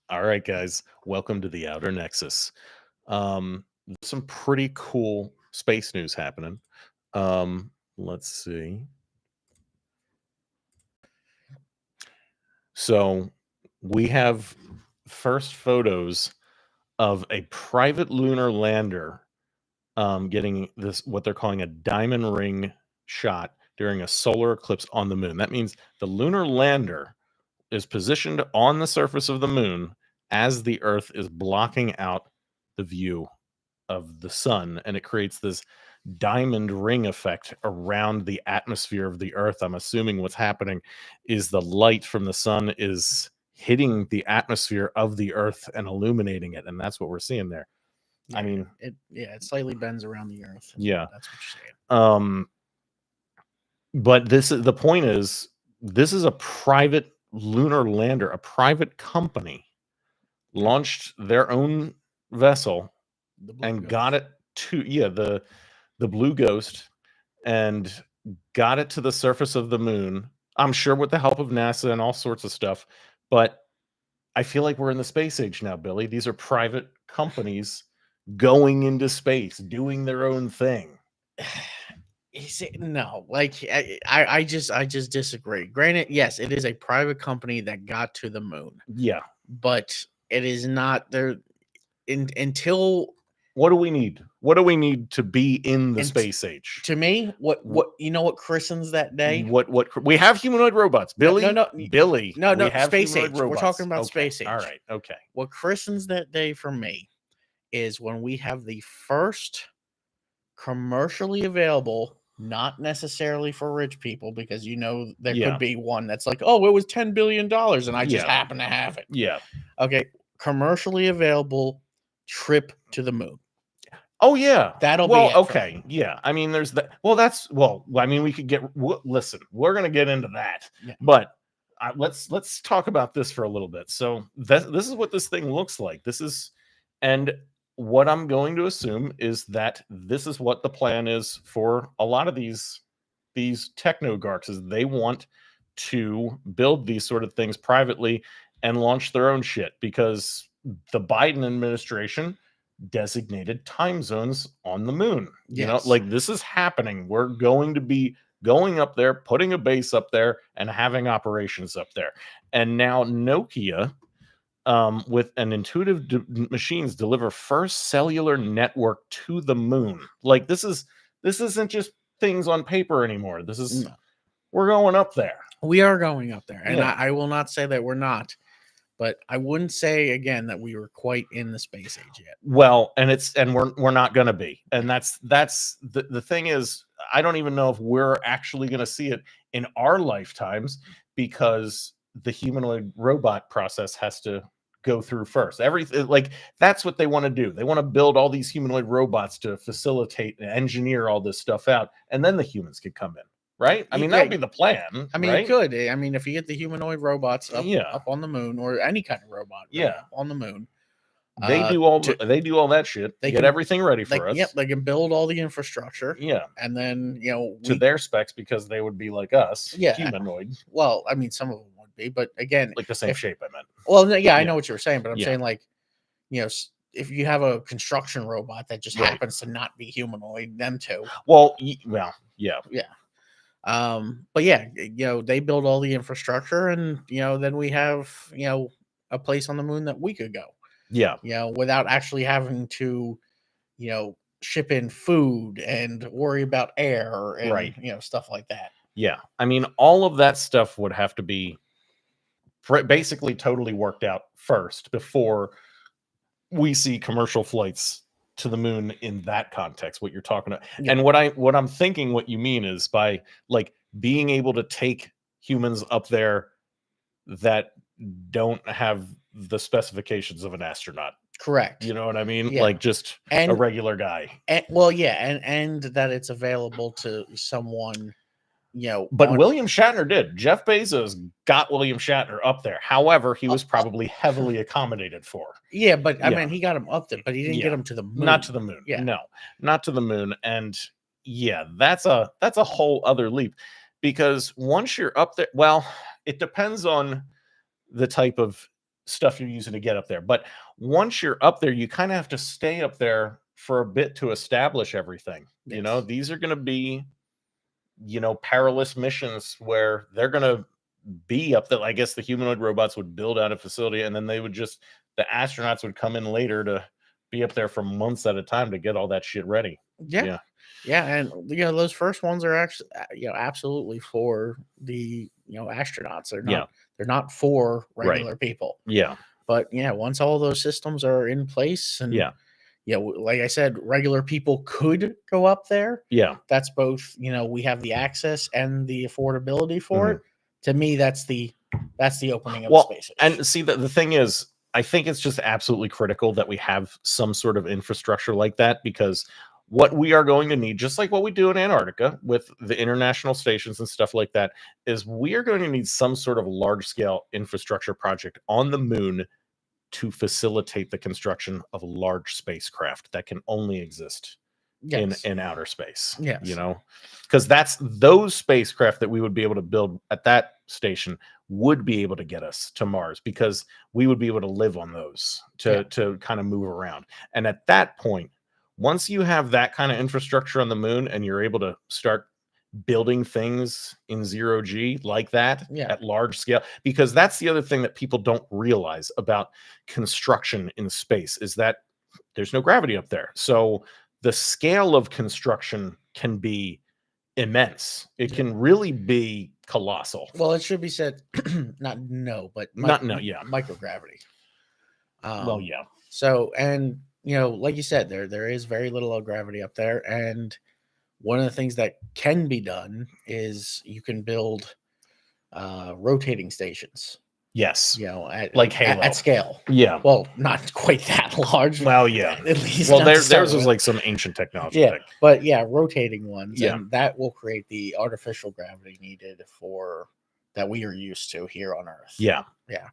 All right, guys, welcome to the Outer Nexus. There's some pretty cool space news happening. Let's see. So we have first photos of a private lunar lander getting this what they're calling a diamond ring shot during a solar eclipse on the moon. That means the lunar lander is positioned on the surface of the moon as the Earth is blocking out the view of the sun, and it creates this diamond ring effect around the atmosphere of the Earth. I'm assuming what's happening is the light from the sun is hitting the atmosphere of the Earth and illuminating it, and that's what we're seeing there. Yeah, I mean, it slightly bends around the Earth. yeah. That's what you're saying. But the point is, this is a private lunar lander, a private company launched their own vessel and got it to the Blue Ghost and got it to the surface of the moon. I'm sure with the help of NASA and all sorts of stuff, but I feel like we're in the space age now, Billy. These are private companies going into space, doing their own thing. No, like I just disagree. Granted, yes, it is a private company that got to the moon, Yeah. but it is not there until. What do we need? What do we need to be in the And space age? To me, what you know what christens that day? What we have humanoid robots, Billy. No, Billy. no, We have space humanoid age. We're robots. talking about Okay. space age. All right. Okay. What christens that day for me is when we have the first commercially available, not necessarily for rich people, because there Yeah. could be one that's like, oh, it was $10 billion and I just Yeah. happen to have it. Yeah. Okay, commercially available trip to the moon. Oh yeah. That'll well, be it for okay. me. Yeah. I mean, there's that. I mean, we could get. Listen, we're gonna get into that, Yeah. but let's talk about this for a little bit. So this is what this thing looks like. And what I'm going to assume is that this is what the plan is for a lot of these technogarchs. Is they want to build these sort of things privately and launch their own shit because the Biden administration designated time zones on the moon. You know, Yes. like this is happening. We're going to be going up there, putting a base up there, and having operations up there. And now Nokia, with an intuitive machines, deliver first cellular network to the moon. Like this isn't just things on paper anymore. This is we're going up there. We are going up there, and Yeah. I will not say that we're not. But I wouldn't say again that we were quite in the space age yet. Well, and we're not going to be, and that's the thing is, I don't even know if we're actually going to see it in our lifetimes because the humanoid robot process has to go through first. Everything like that's what they want to do. They want to build all these humanoid robots to facilitate and engineer all this stuff out, and then the humans could come in. Right? I mean, that would be the plan. I mean, right? It could. I mean, if you get the humanoid robots up Yeah. on the moon, or any kind of robot, Yeah. up on the moon, they do all that shit. They get everything ready for us. Yep, they can build all the infrastructure. Yeah, and then to their specs because they would be like us. Yeah, humanoid. Well, I mean, some of them would be, but again, like the same shape. I meant. Well, yeah, I know what you were saying, but I'm Yeah. saying like, if you have a construction robot that just happens to not be humanoid, them too. Well, yeah. But yeah, they build all the infrastructure, and then we have a place on the moon that we could go. Yeah. Without actually having to, ship in food and worry about air and Right. Stuff like that. Yeah. I mean, all of that stuff would have to be basically totally worked out first before we see commercial flights to the moon in that context, what you're talking about. Yeah. And what I'm thinking what you mean is by like being able to take humans up there that don't have the specifications of an astronaut. Correct. You know what I mean? Yeah. Like just a regular guy. And that it's available to someone, But William Shatner did. Jeff Bezos got William Shatner up there. However, he was probably heavily accommodated for. Yeah, but I mean, he got him up there, but he didn't get him to the moon. Not to the moon. Yeah. No, not to the moon. And yeah, that's a whole other leap. Because once you're up there, well, it depends on the type of stuff you're using to get up there. But once you're up there, you kind of have to stay up there for a bit to establish everything. You know, Yes. these are going to be, perilous missions where they're going to be up there. I guess the humanoid robots would build out a facility, and then the astronauts would come in later to be up there for months at a time to get all that shit ready. Yeah. Yeah. Yeah, and those first ones are actually absolutely for the astronauts. Yeah. They're not for Right. regular people. Yeah. But once all those systems are in place, and Yeah. like I said, regular people could go up there. Yeah. That's both. We have the access and the affordability for Mhm. it. To me, that's the opening of the Well, space age. and see, the thing is, I think it's just absolutely critical that we have some sort of infrastructure like that, because what we are going to need, just like what we do in Antarctica with the international stations and stuff like that, is we are going to need some sort of large scale infrastructure project on the moon to facilitate the construction of large spacecraft that can only exist Yes. in outer space. Yes. Because that's those spacecraft that we would be able to build at that station would be able to get us to Mars, because we would be able to live on those to kind of move around. And at that point, once you have that kind of infrastructure on the moon and you're able to start building things in 0G like that at large scale, because that's the other thing that people don't realize about construction in space, is that there's no gravity up there. So the scale of construction can be immense. It can really be colossal. Well, it should be said, not microgravity. Well, yeah. So, and like you said, there is very little gravity up there, and one of the things that can be done is you can build rotating stations. Yes. Like Halo at scale. Yeah. Well, not quite that large. Well, yeah. At least. Well, theirs was like some ancient technology. Yeah, but rotating ones. Yeah. And that will create the artificial gravity needed for that we are used to here on Earth. Yeah. Yeah.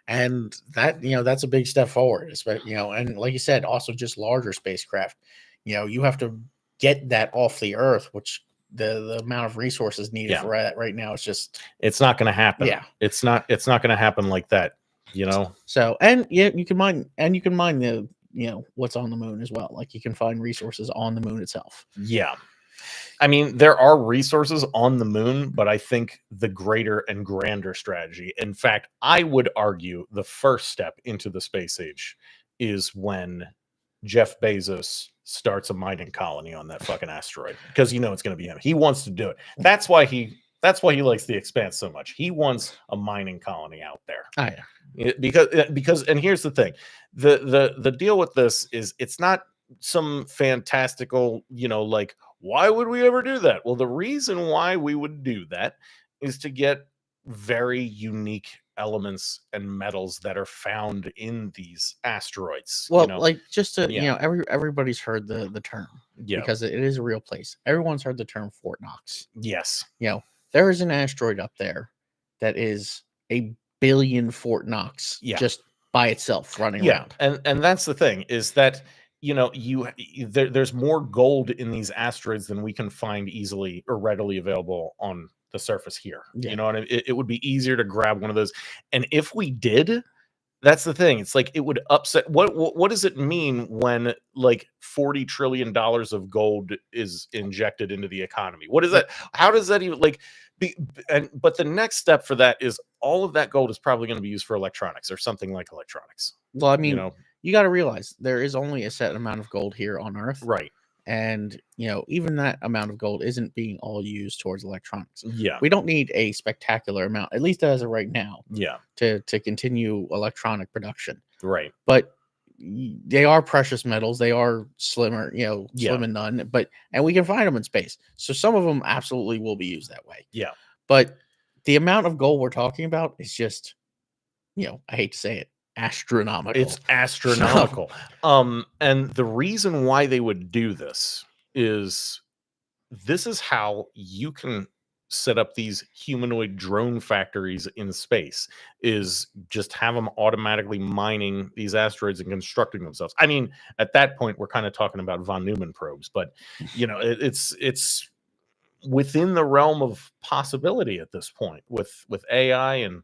And that, that's a big step forward, especially, and like you said, also just larger spacecraft. You have to get that off the Earth, which the amount of resources needed for that right now is just, it's not going to happen. Yeah. It's not going to happen like that, So, and you can mine the, what's on the moon as well. Like you can find resources on the moon itself. Yeah. I mean, there are resources on the moon, but I think the greater and grander strategy, in fact, I would argue the first step into the space age is when Jeff Bezos starts a mining colony on that fucking asteroid, because it's going to be him. He wants to do it. That's why he likes the Expanse so much. He wants a mining colony out there. Oh, yeah. Because and here's the thing. The deal with this is it's not some fantastical, like, why would we ever do that? Well, the reason why we would do that is to get very unique elements and metals that are found in these asteroids. Well, like just to everybody's heard the term, because it is a real place. Everyone's heard the term Fort Knox. Yes. There is an asteroid up there that is a billion Fort Knox just by itself running around. And that's the thing, is that there's more gold in these asteroids than we can find easily or readily available on the surface here. And it would be easier to grab one of those. And if we did, that's the thing. It's like it would upset. What does it mean when like $40 trillion of gold is injected into the economy? What is that? How does that even but the next step for that is all of that gold is probably going to be used for electronics or something like electronics. Well, I mean, you got to realize there is only a set amount of gold here on Earth. Right. And, even that amount of gold isn't being all used towards electronics. Yeah. We don't need a spectacular amount, at least as of right now, to continue electronic production. Right. But they are precious metals. They are slimmer, slim and none, and we can find them in space. So some of them absolutely will be used that way. Yeah. But the amount of gold we're talking about is just, I hate to say it, astronomical. It's astronomical. And the reason why they would do this is how you can set up these humanoid drone factories in space, is just have them automatically mining these asteroids and constructing themselves. I mean, at that point, we're kind of talking about von Neumann probes, but it's within the realm of possibility at this point with AI and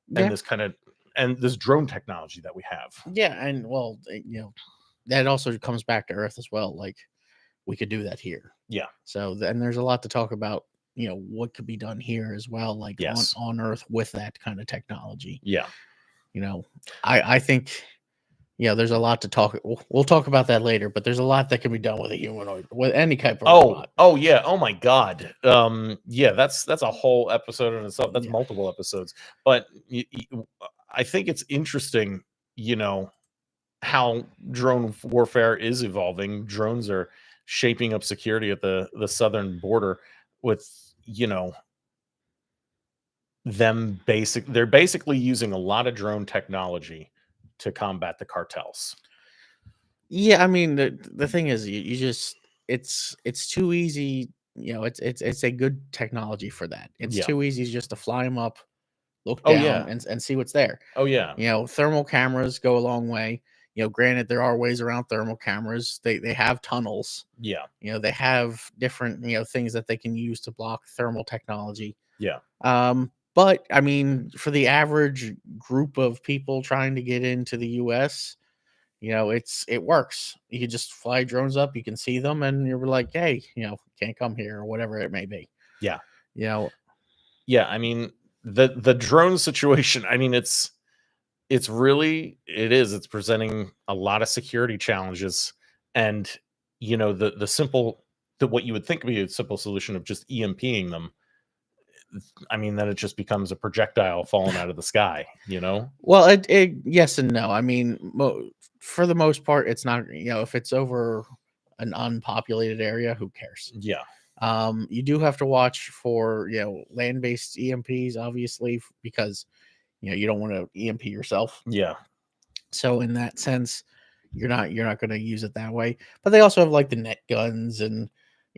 this kind of and this drone technology that we have. Yeah, and well, that also comes back to Earth as well. Like we could do that here. Yeah. So then there's a lot to talk about. What could be done here as well, like Yes. on Earth with that kind of technology. Yeah. I think there's a lot to talk. We'll talk about that later, but there's a lot that can be done with a humanoid, with any type of robot. Oh yeah. Oh my God. Yeah, that's a whole episode in itself. That's Yeah. multiple episodes. But I think it's interesting, how drone warfare is evolving. Drones are shaping up security at the southern border with, they're basically using a lot of drone technology to combat the cartels. Yeah, I mean the thing is, you just it's too easy. It's a good technology for that. It's Yeah. too easy just to fly them up, look Oh down, yeah. and see what's there. Oh yeah. Thermal cameras go a long way. Granted, there are ways around thermal cameras. They have tunnels. Yeah. They have different things that they can use to block thermal technology. Yeah. But I mean, for the average group of people trying to get into the U.S., it works. You can just fly drones up, you can see them, and you're like, hey, can't come here or whatever it may be. Yeah. Yeah, I mean, the drone situation, I mean, it's presenting a lot of security challenges. And what you would think would be a simple solution of just EMPing them, I mean, then it just becomes a projectile falling out of the sky, Well, it yes and no. I mean, for the most part, it's not. If it's over an unpopulated area, who cares? Yeah. You do have to watch for land-based EMPs, obviously, because you don't want to EMP yourself. Yeah. So in that sense, you're not going to use it that way. But they also have like the net guns and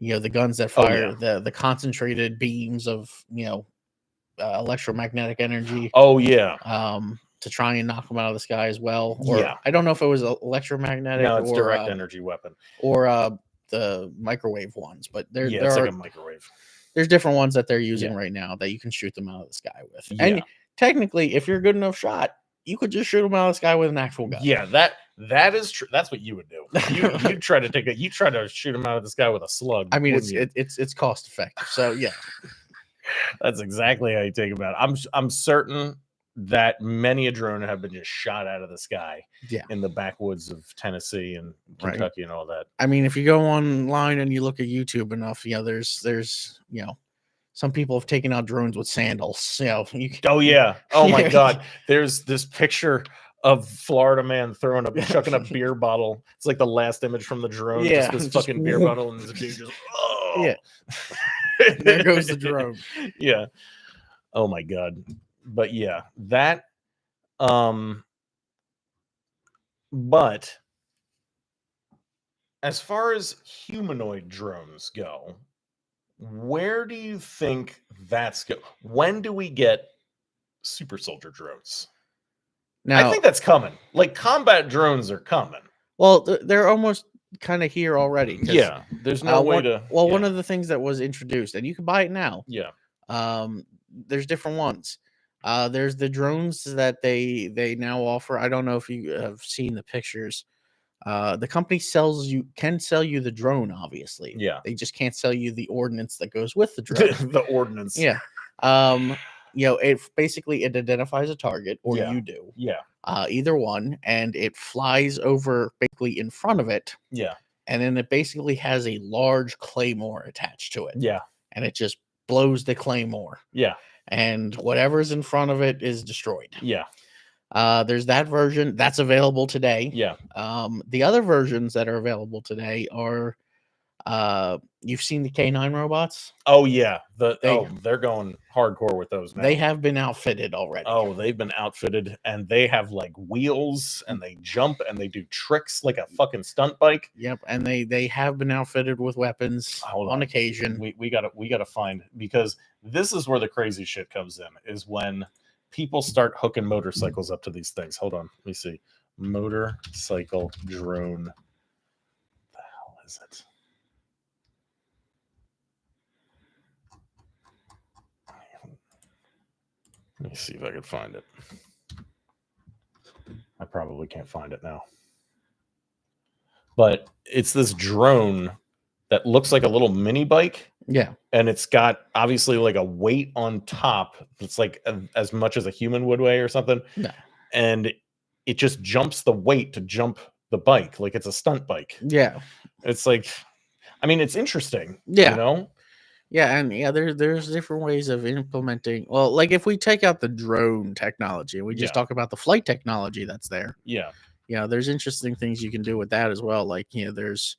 the guns that fire the concentrated beams of electromagnetic energy. Oh yeah. To try and knock them out of the sky as well. Or Yeah. I don't know if it was electromagnetic. No, it's or direct energy weapon. or the microwave ones. But It's like a microwave. There's different ones that they're using Yeah. right now that you can shoot them out of the sky with. Yeah. And technically, if you're a good enough shot, you could just shoot them out of the sky with an actual gun. Yeah, that is true. That's what you would do. You try to shoot them out of the sky with a slug. I mean, it's cost effective. So yeah, that's exactly how you take about it. I'm certain that many a drone have been just shot out of the sky. Yeah. In the backwoods of Tennessee and Kentucky and all that. I mean, if you go online and you look at YouTube enough, there's some people have taken out drones with sandals. Oh yeah. Oh my God. There's this picture of Florida man chucking a beer bottle. It's like the last image from the drone. Yeah, just this fucking beer bottle, and this dude just yeah. There goes the drone. Yeah. Oh my God. But yeah, that but as far as humanoid drones go, where do you think that's go? When do we get super soldier drones? Now, I think that's coming. Like combat drones are coming. Well, they're almost kind of here already. Yeah, there's no way to. Well, one of the things that was introduced, and you can buy it now. Yeah. There's different ones. There's the drones that they now offer. I don't know if you have seen the pictures. The company can sell you the drone, obviously. Yeah. They just can't sell you the ordnance that goes with the drone. The ordnance. Yeah. It identifies a target, or you do. Yeah. Either one, and it flies over basically in front of it. Yeah. And then it basically has a large claymore attached to it. Yeah. And it just blows the claymore. Yeah. And whatever's in front of it is destroyed. Yeah. There's that version that's available today. Yeah. The other versions that are available today are you've seen the K9 robots? Oh yeah. They're going hardcore with those now. They have been outfitted already. Oh, they've been outfitted, and they have like wheels, and they jump and they do tricks like a fucking stunt bike. Yep, and they have been outfitted with weapons on occasion. We gotta find, because this is where the crazy shit comes in, is when people start hooking motorcycles up to these things. Hold on, let me see. Motorcycle drone. What the hell is it? Let me see if I can find it. probably can't find it now. But it's this drone that looks like a little mini bike. Yeah. And it's got obviously like a weight on top. It's like as much as a human would weigh or something. Yeah. And it just jumps the weight to jump the bike. Like it's a stunt bike. Yeah. It's like, I mean, it's interesting. Yeah. You know? Yeah, and there's different ways of implementing. Well, like if we take out the drone technology, we just talk about the flight technology that's there. Yeah. There's interesting things you can do with that as well. Like, there's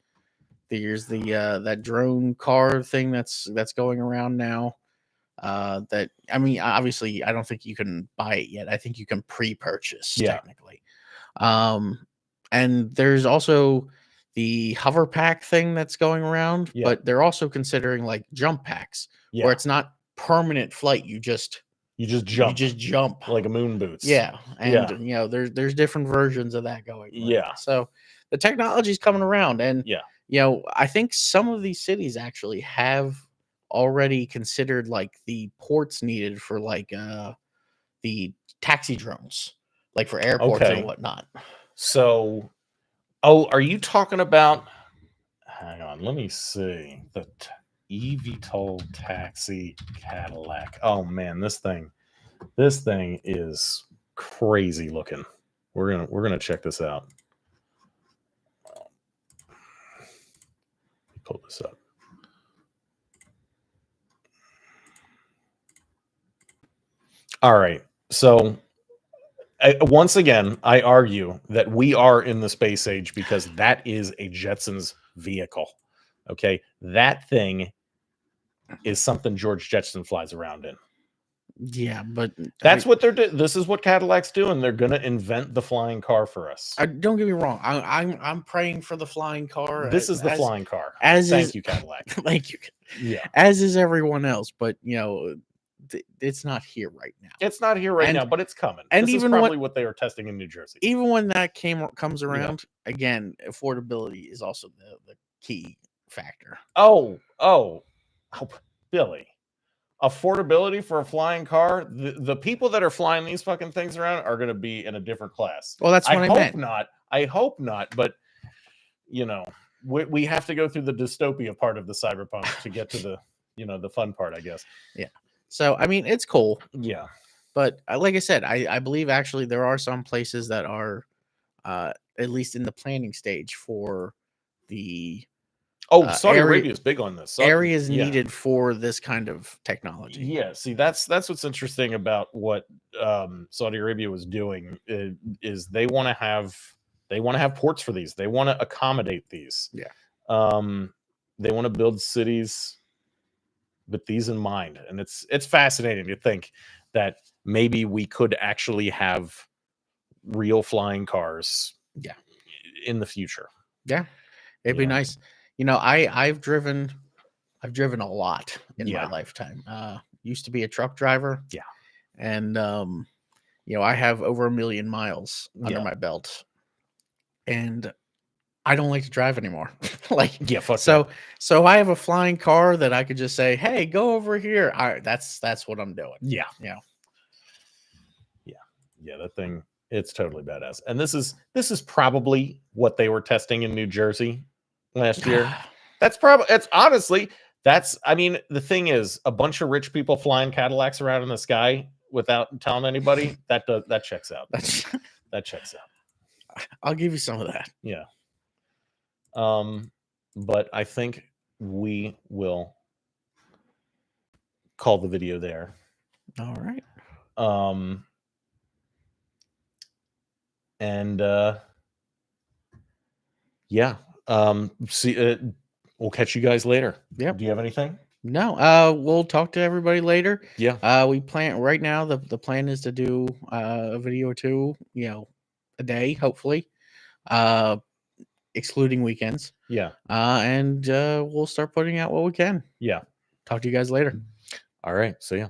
the that drone car thing that's going around now. That, I mean, obviously I don't think you can buy it yet. I think you can pre-purchase technically. And there's also the hover pack thing that's going around, but they're also considering like jump packs where it's not permanent flight. You just jump like a moon boots. Yeah. And there's different versions of that going. Yeah. So the technology's coming around, and I think some of these cities actually have already considered like the ports needed for like the taxi drones, like for airports and whatnot. So, are you talking about? Hang on, let me see. The eVTOL taxi Cadillac. Oh man, this thing is crazy looking. We're gonna check this out. Pull this up. All right, so. Once again, I argue that we are in the space age because that is a Jetsons vehicle. Okay, that thing is something George Jetson flies around in. Yeah, but that's what they're doing. This is what Cadillac's doing. They're going to invent the flying car for us. Don't get me wrong. I'm praying for the flying car. This is the flying car. Thank you, Cadillac. Thank you. Yeah. As is everyone else, but it's not here right now. It's not here right now, but it's coming. And this even is probably what they are testing in New Jersey. Even when that comes around, again, affordability is also the key factor. Oh, Billy. Affordability for a flying car, the people that are flying these fucking things around are going to be in a different class. Well, that's what I meant. I hope not, but we have to go through the dystopia part of the cyberpunk to get to the the fun part, I guess. Yeah. So, I mean, it's cool. Yeah. But like I said, I believe actually there are some places that are at least in the planning stage for the Saudi Arabia is big on this. Areas needed for this kind of technology. Yeah, see, that's what's interesting about what Saudi Arabia was doing is they want to have ports for these. They want to accommodate these. Yeah. They want to build cities with these in mind, and it's fascinating to think that maybe we could actually have real flying cars. Yeah. In the future. Yeah, it'd be nice. I've driven a lot in my lifetime. Used to be a truck driver. Yeah. And I have over 1 million miles under my belt. And I don't like to drive anymore. So I have a flying car that I could just say, "Hey, go over here." All right, that's what I'm doing. Yeah. That thing, it's totally badass. And this is probably what they were testing in New Jersey last year. I mean, the thing is, a bunch of rich people flying Cadillacs around in the sky without telling anybody, that checks out. That checks out. I'll give you some of that. Yeah. But I think we will call the video there. All right. And we'll catch you guys later. Yeah. Do you have anything? No. We'll talk to everybody later. Yeah. We plan right now. The plan is to do a video or two, a day, hopefully, excluding weekends. Yeah. And we'll start putting out what we can. Yeah. Talk to you guys later. All right. See ya.